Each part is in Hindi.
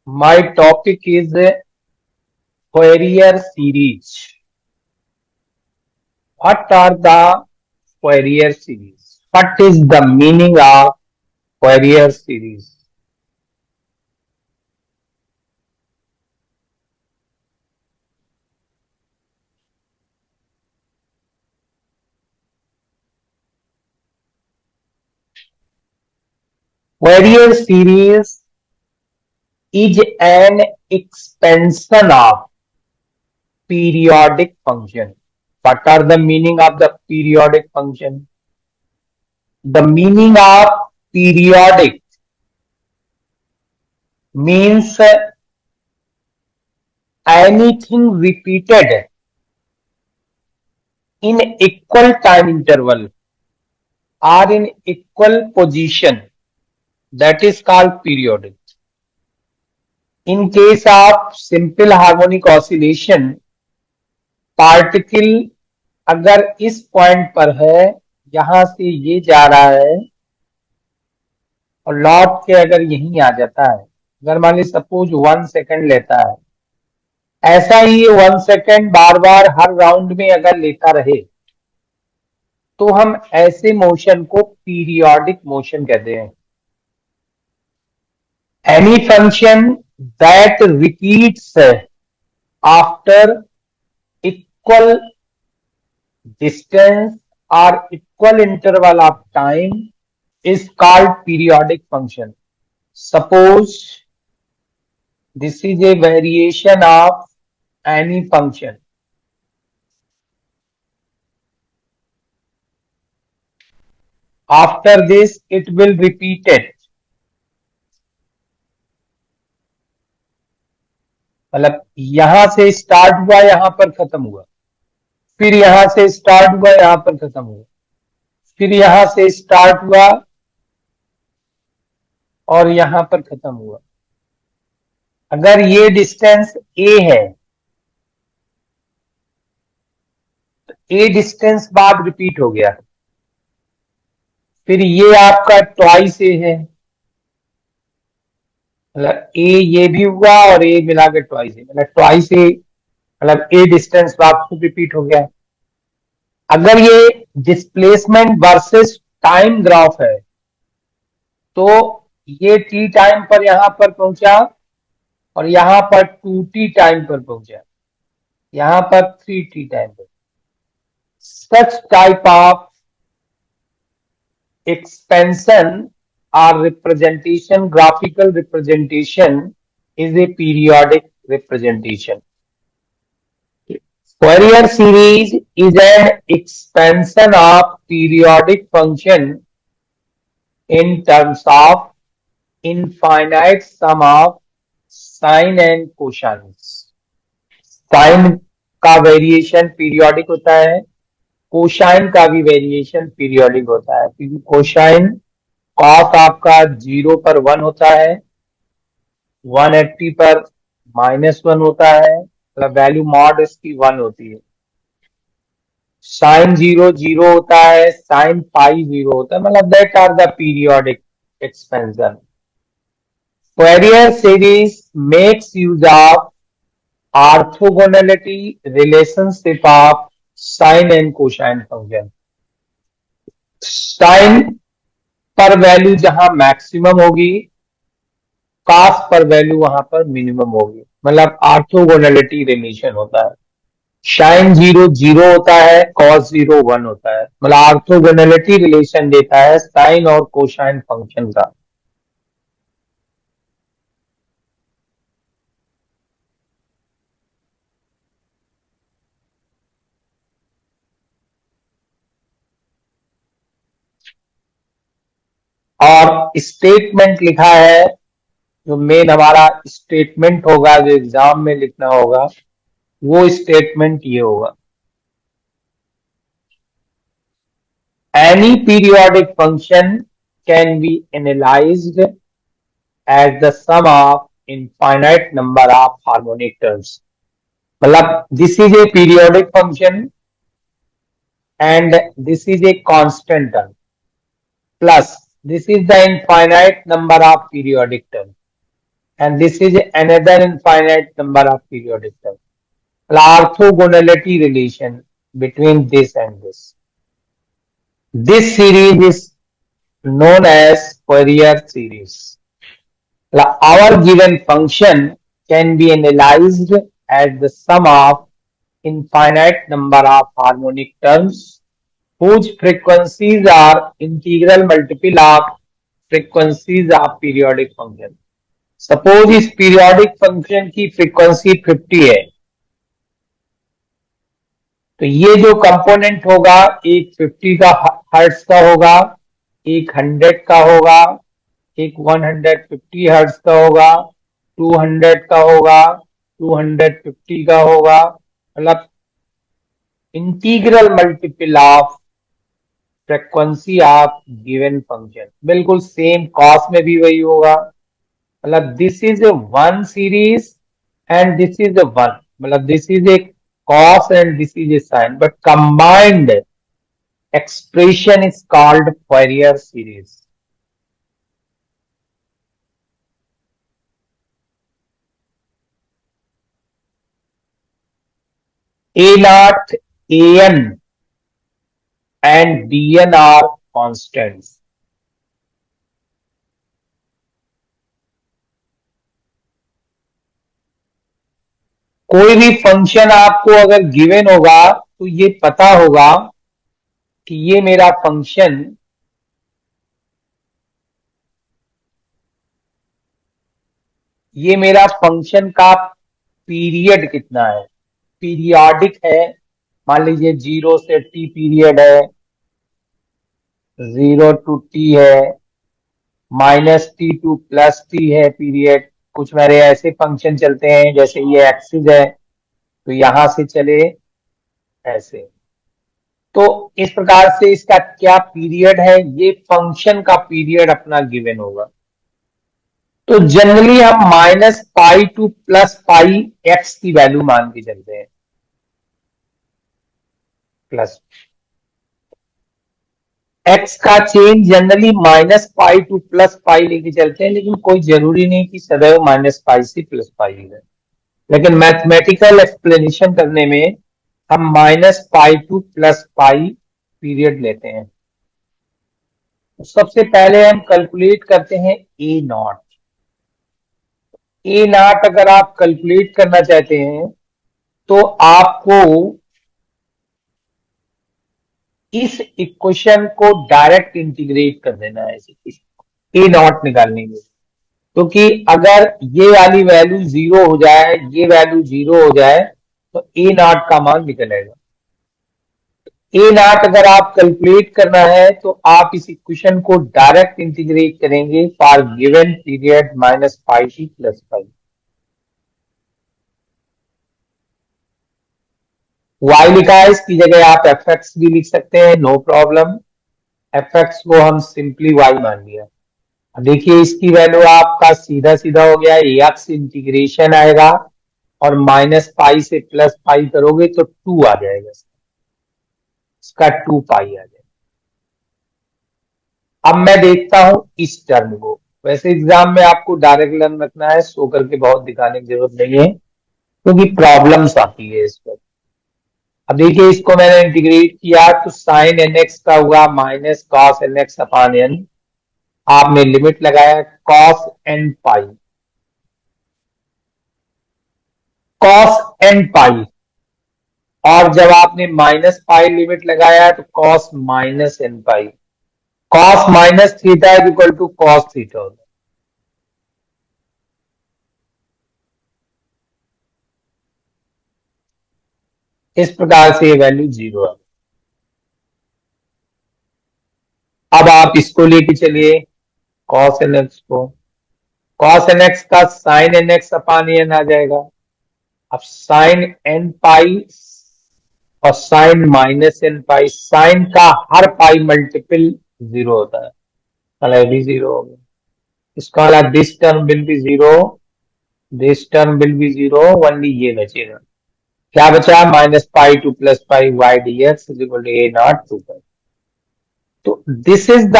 My topic is Fourier series. What are the Fourier series? What is the meaning of Fourier series? Fourier series is an expansion of periodic function. What are the meaning of the periodic function? The meaning of periodic means anything repeated in equal time interval or in equal position, that is called periodic. In case of simple harmonic oscillation, particle अगर इस पॉइंट पर है, यहां से ये जा रहा है और लौट के अगर यहीं आ जाता है, अगर मान ली सपोज 1 सेकंड लेता है, ऐसा ही 1 सेकंड बार बार हर राउंड में अगर लेता रहे, तो हम ऐसे मोशन को पीरियोडिक मोशन कहते हैं. Any function that repeats after equal distance or equal interval of time is called periodic function. Suppose this is a variation of any function. After this, it will repeat it. मतलब यहां से स्टार्ट हुआ, यहां पर खत्म हुआ, फिर यहां से स्टार्ट हुआ, यहां पर खत्म हुआ, फिर यहां से स्टार्ट हुआ और यहां पर खत्म हुआ. अगर ये डिस्टेंस a है, ए डिस्टेंस बाद रिपीट हो गया, फिर ये आपका ट्वाइस ए है, मतलब ए ये भी हुआ और ए मिला के ट्वाइस ए, मतलब ट्वाइस ए, मतलब ए डिस्टेंस बाद खुद रिपीट हो गया. अगर ये डिस्प्लेसमेंट वर्सेस टाइम ग्राफ है, तो ये टी टाइम पर यहां पर पहुंचा और यहां पर 2t टाइम पर पहुंचा, यहां पर 3t टाइम पर. Such type of expansion or representation, graphical representation is a periodic representation. Fourier series is an expansion of periodic function in terms of infinite sum of sine and cosines. Sine का वेरिएशन पीरियोडिक होता है, कोसाइन का भी वेरिएशन पीरियोडिक होता है, क्योंकि कोसाइन कॉस आपका 0 पर 1 होता है, 180 पर -1 होता है, मतलब वैल्यू मॉड इसकी 1 होती है. साइन 0 0 होता है, साइन पाई 0 होता है, मतलब that are the periodic expansion. Fourier series makes use of orthogonality relationship of sine and cosine function. Sine पर वैल्यू जहां मैक्सिमम होगी, कॉस पर वैल्यू वहां पर मिनिमम होगी, मतलब ऑर्थोगोनलिटी रिलेशन होता है. साइन 0 0 होता है, कॉस 0 1 होता है, मतलब ऑर्थोगोनलिटी रिलेशन देता है साइन और कोसाइन फंक्शन का. और स्टेटमेंट लिखा है, जो मेन हमारा स्टेटमेंट होगा, जो एग्जाम में लिखना होगा, वो स्टेटमेंट ये होगा. Any periodic function can be analysed as the sum of infinite number of harmonic terms. मतलब this is a periodic function and this is a constant term plus this is the infinite number of periodic terms. and this is another infinite number of periodic terms. Orthogonality relation between this and this. This series is known as Fourier series. Our given function can be analyzed as the sum of infinite number of harmonic terms whose frequencies are integral multiple of frequencies of periodic function. Suppose इस पीरियोडिक फंक्शन की फ्रीक्वेंसी 50 है, तो ये जो कंपोनेंट होगा एक 50 का हर्ट्ज का होगा, एक 100 का होगा, एक 150 हर्ट्ज का होगा, 200 का होगा, 250 का होगा, मतलब integral multiple of frequency of given function. बिल्कुल सेम कॉस में भी वही होगा. मतलब this is a one series and this is a one, मतलब this is a cos and this is a sin, but combined expression is called Fourier series. A naught, an and bn are constants. कोई भी फंक्शन आपको अगर गिवन होगा तो ये पता होगा कि ये मेरा फंक्शन का पीरियड कितना है, पीरियोडिक है. मान लीजिए 0 से t पीरियड है, 0 to t है, -t to +t है पीरियड. कुछ मेरे ऐसे फंक्शन चलते हैं जैसे ये एक्सिस है तो यहां से चले ऐसे. तो इस प्रकार से इसका क्या पीरियड है, ये फंक्शन का पीरियड अपना गिवन होगा. तो जनरली हम -π टू +π x की वैल्यू मान के चलते हैं. प्लस x का चेंज जनरली -π टू +π लेके चलते हैं, लेकिन कोई जरूरी नहीं कि सदैव -π से +π है. लेकिन मैथमेटिकल एक्सप्लेनेशन करने में हम -π टू +π पीरियड लेते हैं. सबसे पहले हम कैलकुलेट करते हैं ए नॉट. ए नॉट अगर आप कैलकुलेट करना चाहते हैं तो आपको इस इक्वेशन को डायरेक्ट इंटीग्रेट कर देना है ए नॉट निकालने में. क्योंकि अगर ये वाली वैल्यू 0 हो जाए, ये वैल्यू 0 हो जाए तो ए नॉट का मान निकल आएगा. ए नॉट अगर आप कैलकुलेट करना है तो आप इस इक्वेशन को डायरेक्ट इंटीग्रेट करेंगे for given period -π to +π. y लिखा है, इसकी जगह आप fx भी लिख सकते हैं, नो प्रॉब्लम. fx को हम सिंपली y मान लिया. देखिए इसकी वैल्यू आपका सीधा सीधा हो गया, x इंटीग्रेशन आएगा और -π से +π करोगे तो 2 आ जाएगा, इसका 2π आ जाएगा. अब मैं देखता हूं इस टर्म को. वैसे एग्जाम में आपको डायरेक्ट लर्न रखना है, सो करके बहुत दिखाने की जरूरत नहीं है क्योंकि प्रॉब्लम्स आती है इस पर. अब देखिए इसको मैंने इंटीग्रेट किया तो sin nx का हुआ -cos nx अपॉन n. आपने लिमिट लगाया cos nπ, cos nπ, और जब आपने -π लिमिट लगाया तो cos -nπ. cos -θ equal to cos theta होता है. इस प्रकार से ये वैल्यू 0 है. अब आप इसको लेके चलिए cos nx को. cos nx का sin nx अपॉन n आ जाएगा. अब sin nπ और sin -nπ, sin का हर पाई मल्टीपल 0 होता है, मतलब भी 0 हो गया. इसका मतलब this term will be 0, this term will be 0, only ये बचेगा. क्या बचा? -π to +π y dx is equal to a naught 2π. तो this is the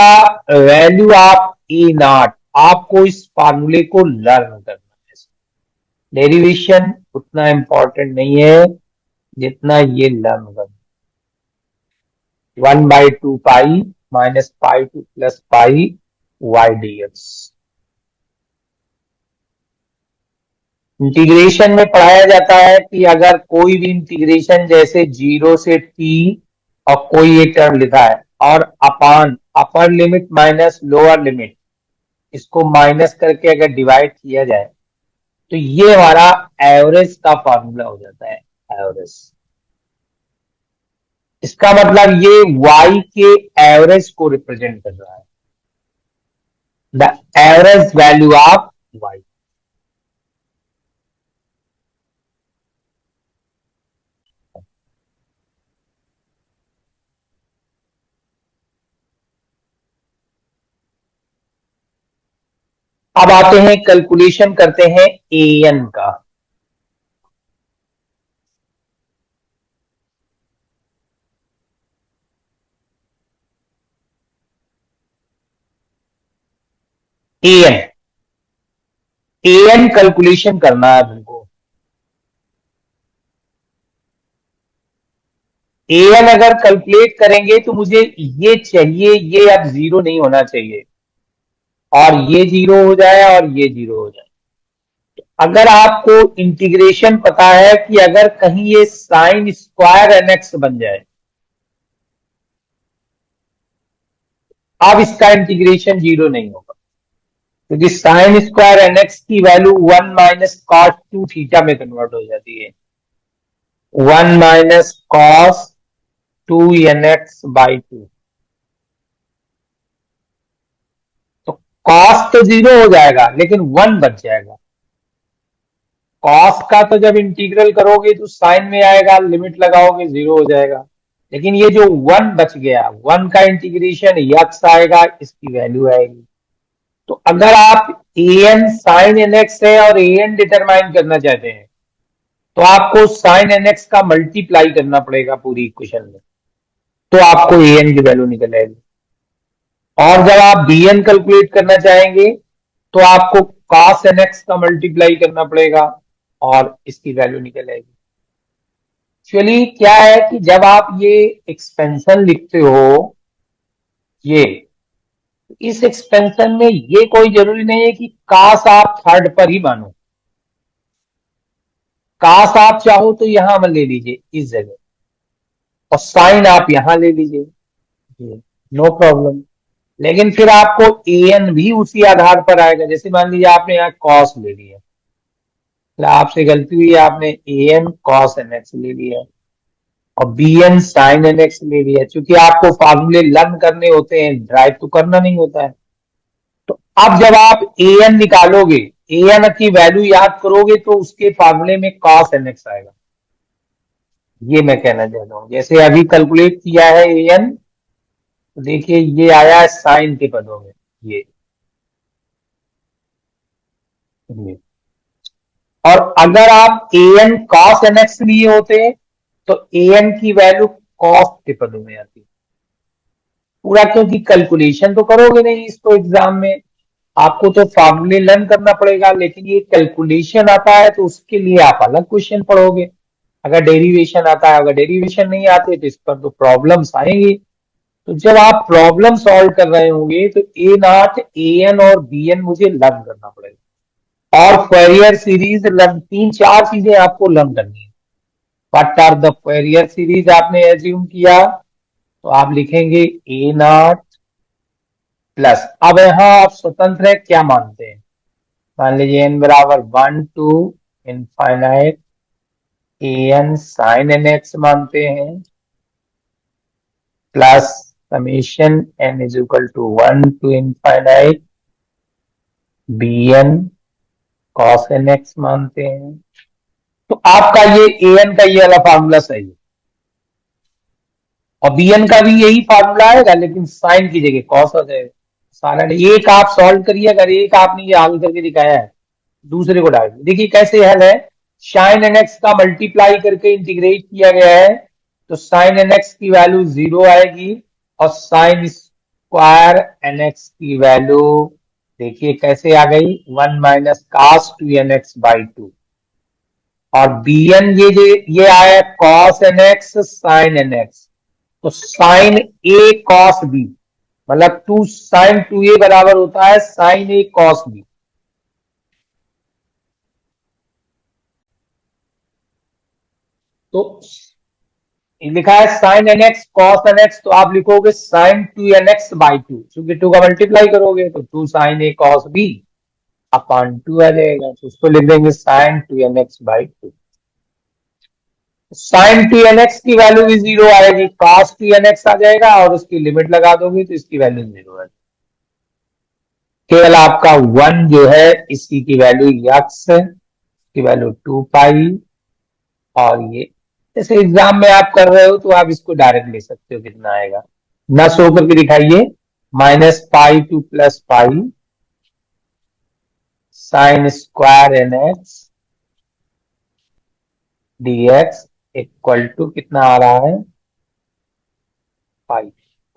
value of A not. आपको इस फार्मूले को लर्न करना. डेरिवेशन उतना इम्पोर्टेंट नहीं है जितना ये लर्न करना। 1/2 pi minus pi to plus pi y d x. Integration में पढ़ाया जाता है कि अगर कोई भी इंटीग्रेशन जैसे 0 से t और कोई एक टर्म लिखा है और upon upper limit minus lower limit, इसको माइनस करके अगर डिवाइड किया जाए तो ये हमारा एवरेज का फॉर्मूला हो जाता है, एवरेज। इसका मतलब ये y के एवरेज को रिप्रेजेंट कर रहा है, the average value of y। अब आते हैं कैलकुलेशन करते हैं an का। an कैलकुलेशन करना है तुमको। an अगर कैलकुलेट करेंगे तो मुझे ये चाहिए, ये अब 0 नहीं होना चाहिए और ये 0 हो जाए और ये 0 हो जाए। अगर आपको इंटीग्रेशन पता है कि अगर कहीं ये साइन स्क्वायर nx बन जाए, अब इसका इंटीग्रेशन 0 नहीं होगा क्योंकि साइन स्क्वायर nx की वैल्यू 1 माइनस कॉस 2 थीटा में कन्वर्ट हो जाती है। 1 माइनस कॉस 2 nx/2। तो कॉस तो 0 हो जाएगा लेकिन 1 बच जाएगा। कॉस का तो जब इंटीग्रल करोगे तो साइन में आएगा, लिमिट लगाओगे 0 हो जाएगा। लेकिन ये जो 1 बच गया, 1 का इंटीग्रेशन यक्स आएगा, इसकी वैल्यू आएगी। तो अगर आप an साइन nx है और an डिटरमाइन करना चाहते हैं तो आपको साइन nx का मल्टीप्लाई करना पड़ेगा पूरी इक्वेशन में, तो आपको an की वैल्यू निकल आएगी। और जब आप bn कैलकुलेट करना चाहेंगे तो आपको cos nx का मल्टीप्लाई करना पड़ेगा और इसकी वैल्यू निकल आएगी। एक्चुअली क्या है कि जब आप ये एक्सपेंशन लिखते हो, ये इस एक्सपेंशन में ये कोई जरूरी नहीं है कि काश आप थर्ड पर ही मानो। काश आप चाहो तो यहां मत ले लीजिए इस जगह, और साइन आप यहां ले लीजिए, नो प्रॉब्लम। लेकिन फिर आपको an भी उसी आधार पर आएगा। जैसे मान लीजिए आपने यहाँ कॉस ले लिया, आपसे गलती हुई, आपने an cos nx ले लिया और bn sin nx ले लिया। क्योंकि आपको फार्मूले लर्न करने होते हैं, ड्राइव तो करना नहीं होता है। तो अब जब आप an निकालोगे, an की वैल्यू याद करोगे तो उसके फार्मूले में cos nx आएगा। ये मैं कहना चाहता हूं, जैसे अभी कैलकुलेट किया है an, तो देखिए ये आया है साइन के पदों में, ये। और अगर आप an cos nx लिए होते तो an की वैल्यू cos के पदों में आती पूरा, क्योंकि कैलकुलेशन तो करोगे नहीं इसको एग्जाम में, आपको तो फॉर्मूले लर्न करना पड़ेगा। लेकिन ये कैलकुलेशन आता है तो उसके लिए आप अलग क्वेश्चन पढ़ोगे। अगर डेरिवेशन आता है, अगर डेरिवेशन नहीं आते तो इस पर तो प्रॉब्लम्स आएंगी। तो जब आप प्रॉब्लम सॉल्व कर रहे होंगे तो ए नॉट, an और bn मुझे लर्न करना पड़ेगा। और फोरियर सीरीज लर्न, 3-4 चीजें आपको लर्न करनी है। What are the Fourier series आपने एज्यूम किया तो आप लिखेंगे ए नॉट प्लस, अब यहां आप स्वतंत्र है क्या मानते हैं, मान लीजिए n बराबर 1 to infinite an sine nx मानते हैं, plus summation n is equal to 1 to infinite bn cos nx मानते हैं। तो आपका ये an का ये वाला फार्मूला सही है और bn का भी यही फार्मूला आएगा, लेकिन साइन की जगह कॉस हो जाएगा। सारा एक आप सॉल्व करिए, अगर एक आपने ये हल करके दिखाया है, दूसरे को डाल देखिए कैसे हल है। साइन nx का मल्टीप्लाई करके इंटीग्रेट किया गया है तो साइन nx की वैल्यू 0 आएगी और साइन स्क्वायर nx की वैल्यू देखिए कैसे आ गई, 1 माइनस cos 2 nx/2। और bn ये आया cos nx sin nx, तो sin a cos b, मतलब 2 sin 2a बराबर होता है sin a cos b। तो ये लिखा है sin nx cos nx, तो आप लिखोगे sin 2nx बाई 2, क्योंकि 2 का मल्टीप्लाई करोगे तो 2 sin a cos b upon 2 आ जाएगा, तो उसको लिख देंगे sin 2nx by 2। sin 2nx की वैल्यू भी 0 आएगी, cos 2nx आ जाएगा और उसकी लिमिट लगा दोगे तो इसकी वैल्यू 0 है। केवल आपका 1 जो है इसकी की वैल्यू x है, इसकी वैल्यू 2 पाई, और ये जैसे एग्जाम में आप कर रहे हो तो आप इसको डायरेक्ट ले सकते हो, कितना आएगा ना शो करके दिखाइए, minus pi to plus pi sine square n x dx equal to कितना आ रहा है, पाई,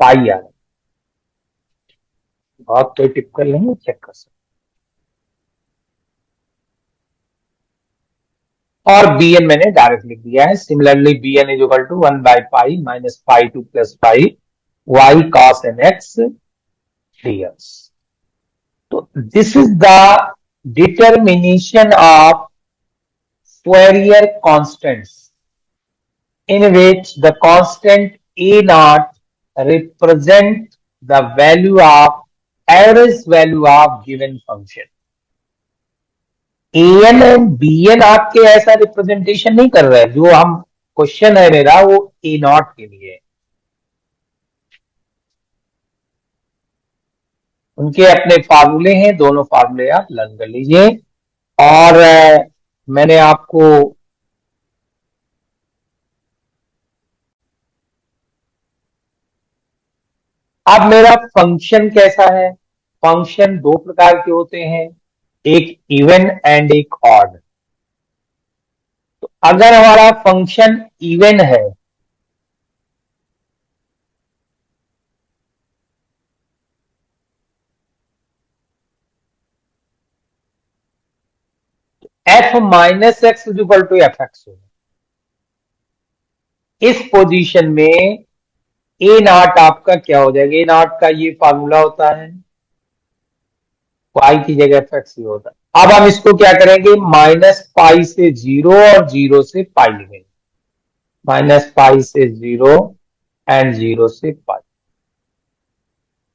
पाई आ रहा है। बहुत तो टिपिकल नहीं, चेक कर सकते। और bn मैंने डायरेक्ट लिख दिया है, similarly bn is equal to 1 by pi minus pi to plus pi y cos nx dx। तो this is the determination of Fourier constants, in which the constant a naught represent the value of average value of given function। an and bn आपके ऐसा रिप्रेजेंटेशन नहीं कर रहे हैं, जो हम क्वेश्चन है मेरा वो a नॉट के लिए है, उनके अपने फार्मूले हैं, दोनों फार्मूले आप लर्न कर लीजिए। और मैंने आपको अब मेरा फंक्शन कैसा है, फंक्शन दो प्रकार के होते हैं, एक इवन एंड एक ऑड। तो अगर हमारा फंक्शन इवन है तो f minus x is equal to f x होगा। इस पोजीशन में ए नॉट आपका क्या हो जाएगा, ए नॉट का ये फार्मूला होता है, पाई की जगह एफ एक्स ही होता है। अब हम इसको क्या करेंगे, माइनस पाई से जीरो और जीरो से पाई लिखेंगे, माइनस पाई से जीरो एंड जीरो से पाई।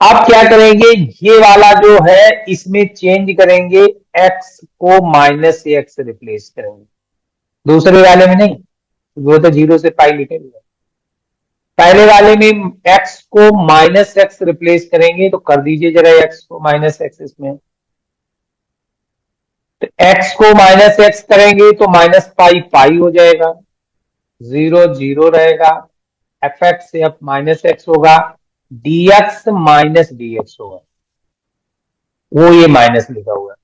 अब क्या करेंगे, ये वाला जो है इसमें चेंज करेंगे, x को माइनस से एक्स रिप्लेस करेंगे, दूसरे वाले में नहीं, वो तो जीरो से पाई लिखेंगे। पहले वाले में x को माइनस एक्स रिप्लेस करेंगे, तो कर दीजिए जरा x को माइनस एक्स इसमें, तो x को माइनस एक्स करेंगे तो माइनस पाई पाई हो जाएगा, जीरो जीरो रहेगा, एफ एक्स से अब माइनस एक्स होगा, dx माइनस dx होगा, वो ये माइनस लिखा हुआ है।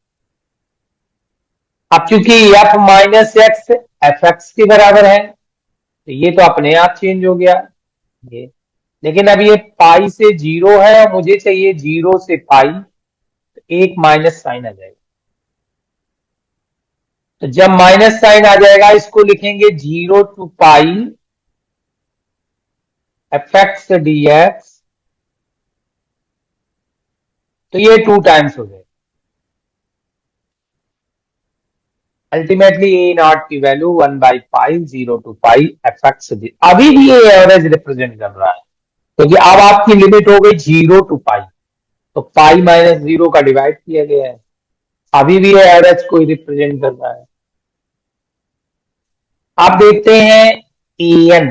अब चूंकि F minus x F x के बराबर है तो ये तो अपने आप चेंज हो गया ये, लेकिन अब ये पाई से जीरो है और मुझे चाहिए जीरो से पाई, तो एक माइनस साइन आ जाएगा। तो जब माइनस साइन आ जाएगा इसको लिखेंगे zero to pi f x d x, तो ये 2 टाइम्स हो जाएगा। अल्टीमेटली ए नॉट की वैल्यू 1 by pi zero to pi f x d, अभी भी ये एवरेज रिप्रेजेंट कर रहा है, क्योंकि तो अब आपकी लिमिट हो गई जीरो टू पाई, तो पाई माइनस जीरो का डिवाइड किया गया है, अभी भी ये एवरेज को रिप्रेजेंट कर रहा है। आप देखते हैं n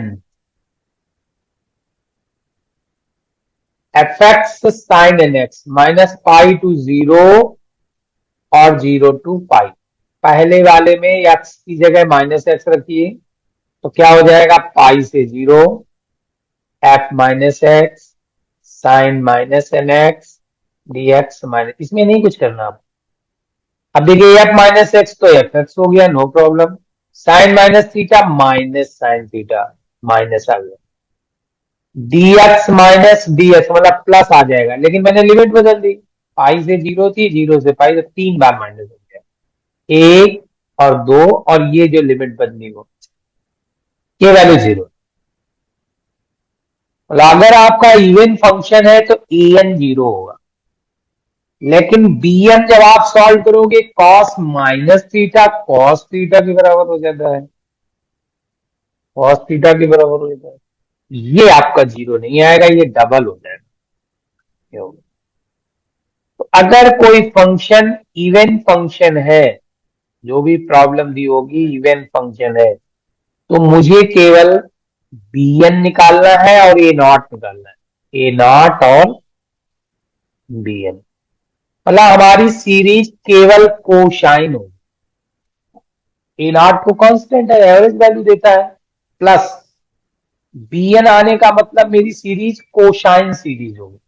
f x sine n x minus pi to zero और जीरो टू पाई, पहले वाले में एक्स की जगह माइनस एक्स रखिए तो क्या हो जाएगा, पाई से zero f minus x sine minus n x d x minus, इसमें नहीं कुछ करना आप। अब देखिए एफ माइनस एक्स तो एफ एक्स हो गया, no problem, sine minus theta minus sine theta minus आ गया, dx माइनस dx मतलब प्लस आ जाएगा, लेकिन मैंने लिमिट बदल दी, पाई से जीरो थी, जीरो से पाई, तो 3 बार माइनस हो गया, एक और 2 और ये जो लिमिट बदली हो, ये वैल्यू 0। अगर आपका इवन फंक्शन है तो an 0 होगा, लेकिन bn जब आप सॉल्व करोगे cos minus theta cos theta के बराबर हो जाता है, cos थीटा के बराबर हो जाता है, ये आपका 0 नहीं आएगा, ये डबल हो जाएगा, ये होगा। तो अगर कोई फंक्शन इवन फंक्शन है, जो भी प्रॉब्लम दी होगी इवन फंक्शन है, तो मुझे केवल bn निकालना है और a नॉट निकालना है, a नॉट और bn। मतलब हमारी सीरीज केवल कोसाइन होगी, ए नॉट को कांस्टेंट है, एवरेज वैल्यू देता है, प्लस bn आने का मतलब मेरी सीरीज कोसाइन सीरीज होगी।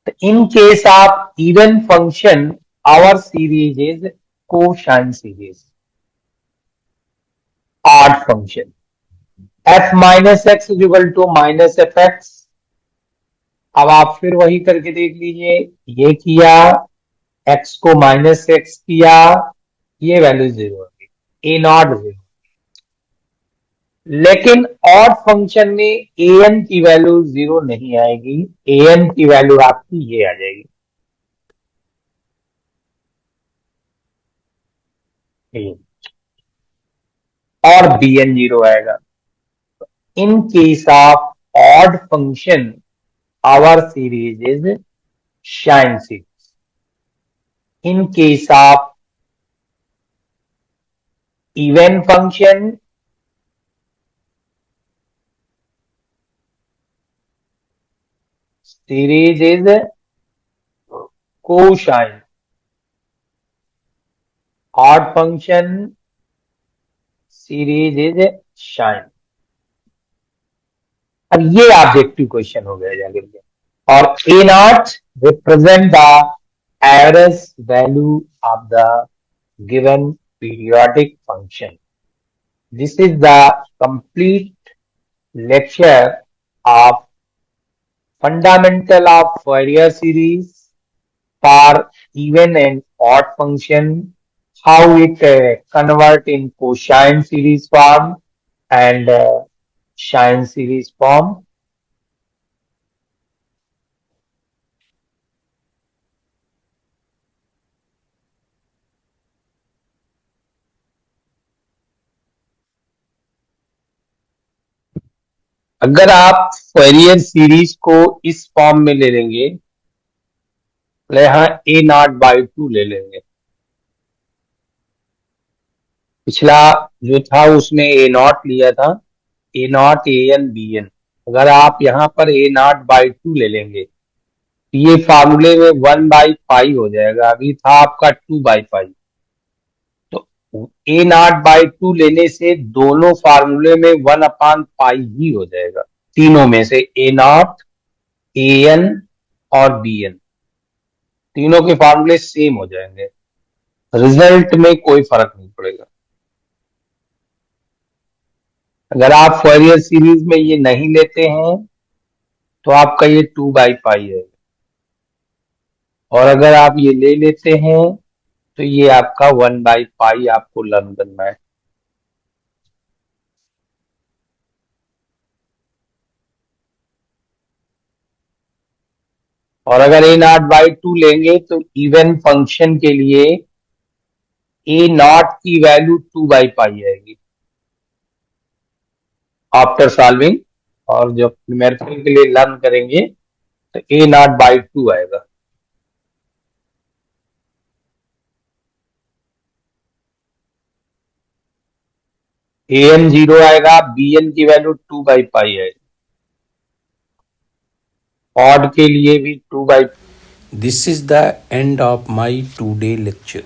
तो in case of even function our series is cosine series. Odd function f minus x is equal to minus f x. अब आप फिर वही करके देख लीजिए, ये किया, x को माइनस एक्स किया, ये वैल्यू 0 होगी, ए नॉट 0। लेकिन ऑड फंक्शन में an की वैल्यू 0 नहीं आएगी, an की वैल्यू आपकी ये आ जाएगी, और bn 0 आएगा। In case of odd function our series is sine series. In case of even function series is cosine, odd function series is sine. अब ये ऑब्जेक्टिव क्वेश्चन हो गया जाकर के, और a naught represent the average value of the given periodic function. This is the complete lecture of fundamental of Fourier series for even and odd function, how it convert in cosine series form and sine series form. अगर आप फोरियर सीरीज को इस फॉर्म में ले लेंगे, तो यहाँ ए नॉट बाई 2 ले लेंगे। पिछला जो था उसमें ए नॉट लिया था, a naught a n b n. अगर आप यहाँ पर ए नॉट बाई 2 ले लेंगे, तो ये फार्मूले में 1/पाई हो जाएगा, अभी था आपका 2/पाई। तो ए नॉट बाई 2 लेने से दोनों फार्मूले में 1/पाई ही हो जाएगा, तीनों में से ए नॉट, ए एन और बी एन, तीनों के फार्मूले सेम हो जाएंगे, रिजल्ट में कोई फर्क नहीं पड़ेगा। अगर आप फोरियर सीरीज में ये नहीं लेते हैं तो आपका ये 2/पाई है, और अगर आप ये ले लेते हैं तो ये आपका 1/पाई आपको लर्न करना है। और अगर ए नॉट बाई 2 लेंगे तो इवन फंक्शन के लिए ए नॉट की वैल्यू 2/पाई आएगी आफ्टर सॉल्विंग, और जब न्यूमेरिकल के लिए लर्न करेंगे तो ए नॉट बाई 2 आएगा। ए एन 0 आएगा, बी एन की वैल्यू 2/पाई आएगी, ऑड के लिए भी 2/। This is the end of my 2-day lecture.